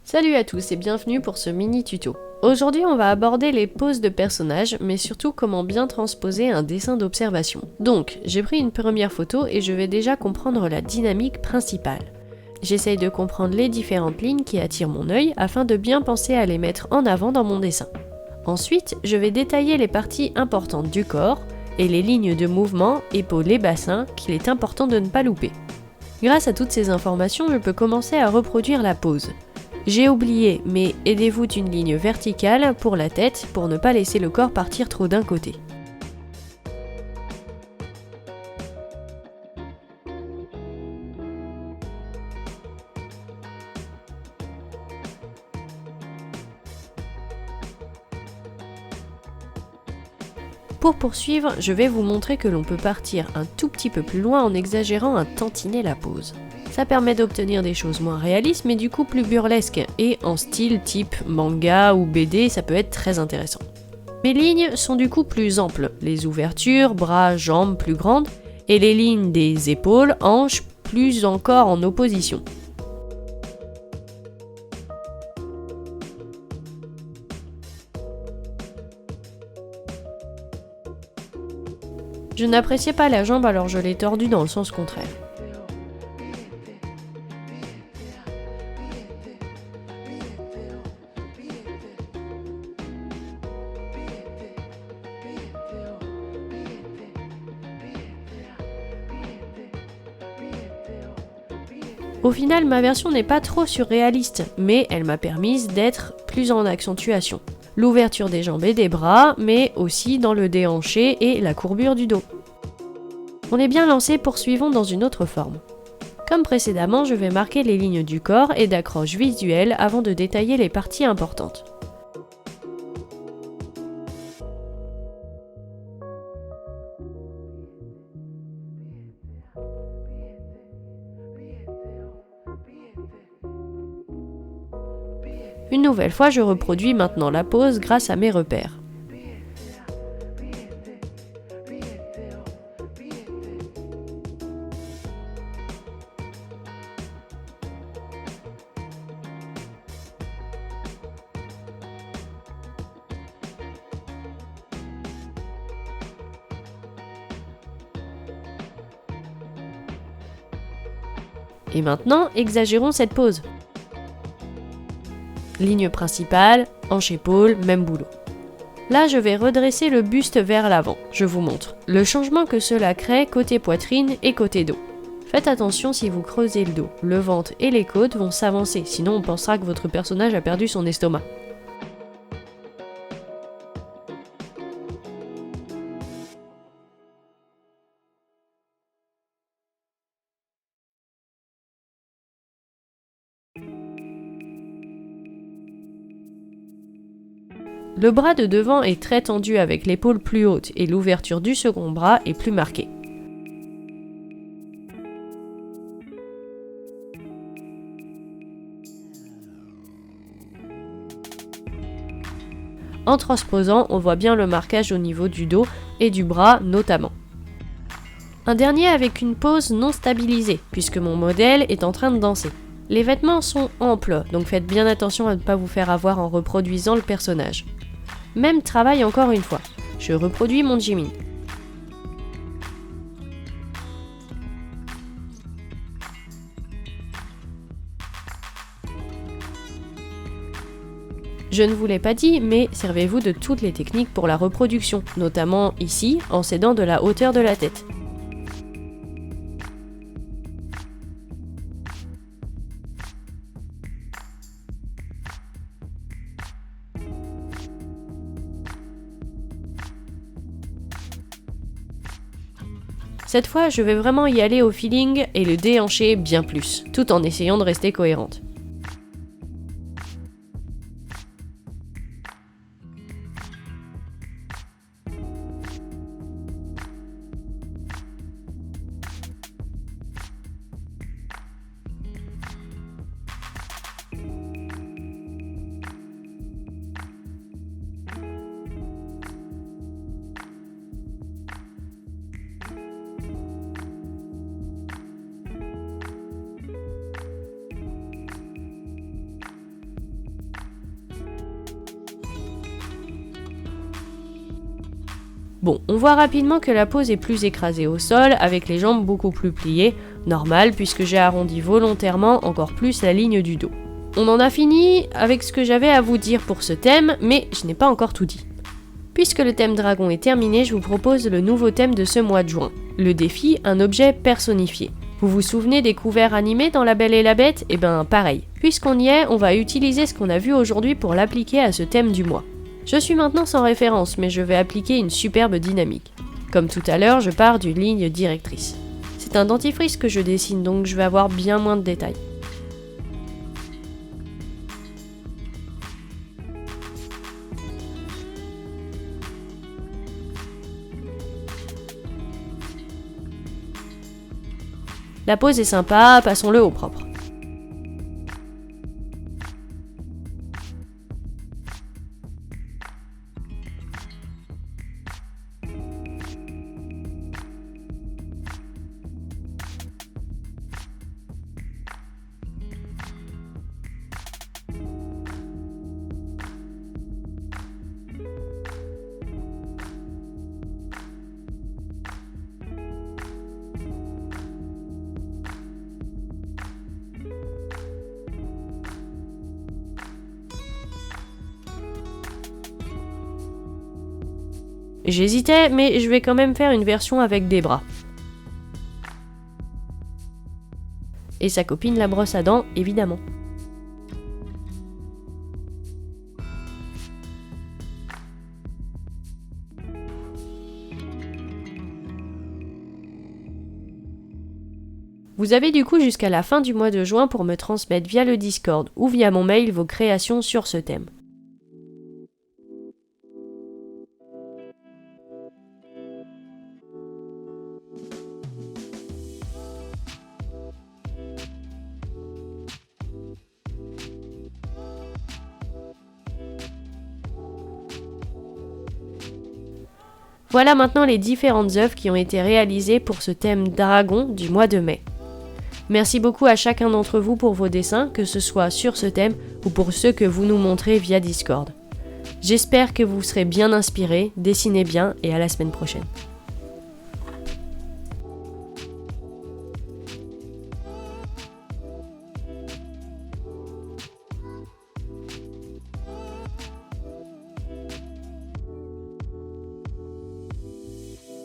Salut à tous et bienvenue pour ce mini tuto. Aujourd'hui on va aborder les poses de personnages, mais surtout comment bien transposer un dessin d'observation. Donc, j'ai pris une première photo et je vais déjà comprendre la dynamique principale. J'essaye de comprendre les différentes lignes qui attirent mon œil afin de bien penser à les mettre en avant dans mon dessin. Ensuite, je vais détailler les parties importantes du corps et les lignes de mouvement, épaules et bassins qu'il est important de ne pas louper. Grâce à toutes ces informations, je peux commencer à reproduire la pose. J'ai oublié, mais aidez-vous d'une ligne verticale pour la tête pour ne pas laisser le corps partir trop d'un côté. Pour poursuivre, je vais vous montrer que l'on peut partir un tout petit peu plus loin en exagérant un tantinet la pose. Ça permet d'obtenir des choses moins réalistes mais du coup plus burlesques et en style type manga ou BD, ça peut être très intéressant. Mes lignes sont du coup plus amples, les ouvertures, bras, jambes plus grandes et les lignes des épaules, hanches plus encore en opposition. Je n'appréciais pas la jambe alors je l'ai tordue dans le sens contraire. Au final, ma version n'est pas trop surréaliste, mais elle m'a permise d'être plus en accentuation. L'ouverture des jambes et des bras, mais aussi dans le déhanché et la courbure du dos. On est bien lancé, poursuivons dans une autre forme. Comme précédemment, je vais marquer les lignes du corps et d'accroche visuelle avant de détailler les parties importantes. Une nouvelle fois, je reproduis maintenant la pose grâce à mes repères. Et maintenant, exagérons cette pose. Ligne principale, hanche-épaule, même boulot. Là, je vais redresser le buste vers l'avant. Je vous montre le changement que cela crée côté poitrine et côté dos. Faites attention si vous creusez le dos. Le ventre et les côtes vont s'avancer, sinon on pensera que votre personnage a perdu son estomac. Le bras de devant est très tendu avec l'épaule plus haute et l'ouverture du second bras est plus marquée. En transposant, on voit bien le marquage au niveau du dos et du bras notamment. Un dernier avec une pose non stabilisée, puisque mon modèle est en train de danser. Les vêtements sont amples, donc faites bien attention à ne pas vous faire avoir en reproduisant le personnage. Même travail encore une fois. Je reproduis mon Jimin. Je ne vous l'ai pas dit, mais servez-vous de toutes les techniques pour la reproduction, notamment ici, en s'aidant de la hauteur de la tête. Cette fois, je vais vraiment y aller au feeling et le déhancher bien plus, tout en essayant de rester cohérente. Bon, on voit rapidement que la pose est plus écrasée au sol, avec les jambes beaucoup plus pliées, normal puisque j'ai arrondi volontairement encore plus la ligne du dos. On en a fini avec ce que j'avais à vous dire pour ce thème, mais je n'ai pas encore tout dit. Puisque le thème dragon est terminé, je vous propose le nouveau thème de ce mois de juin. Le défi, un objet personnifié. Vous vous souvenez des couverts animés dans La Belle et la Bête ? Eh ben pareil. Puisqu'on y est, on va utiliser ce qu'on a vu aujourd'hui pour l'appliquer à ce thème du mois. Je suis maintenant sans référence, mais je vais appliquer une superbe dynamique. Comme tout à l'heure, je pars d'une ligne directrice. C'est un dentifrice que je dessine, donc je vais avoir bien moins de détails. La pose est sympa, passons-le au propre. J'hésitais, mais je vais quand même faire une version avec des bras. Et sa copine la brosse à dents, évidemment. Vous avez du coup jusqu'à la fin du mois de juin pour me transmettre via le Discord ou via mon mail vos créations sur ce thème. Voilà maintenant les différentes œuvres qui ont été réalisées pour ce thème dragon du mois de mai. Merci beaucoup à chacun d'entre vous pour vos dessins, que ce soit sur ce thème ou pour ceux que vous nous montrez via Discord. J'espère que vous serez bien inspirés, dessinez bien et à la semaine prochaine.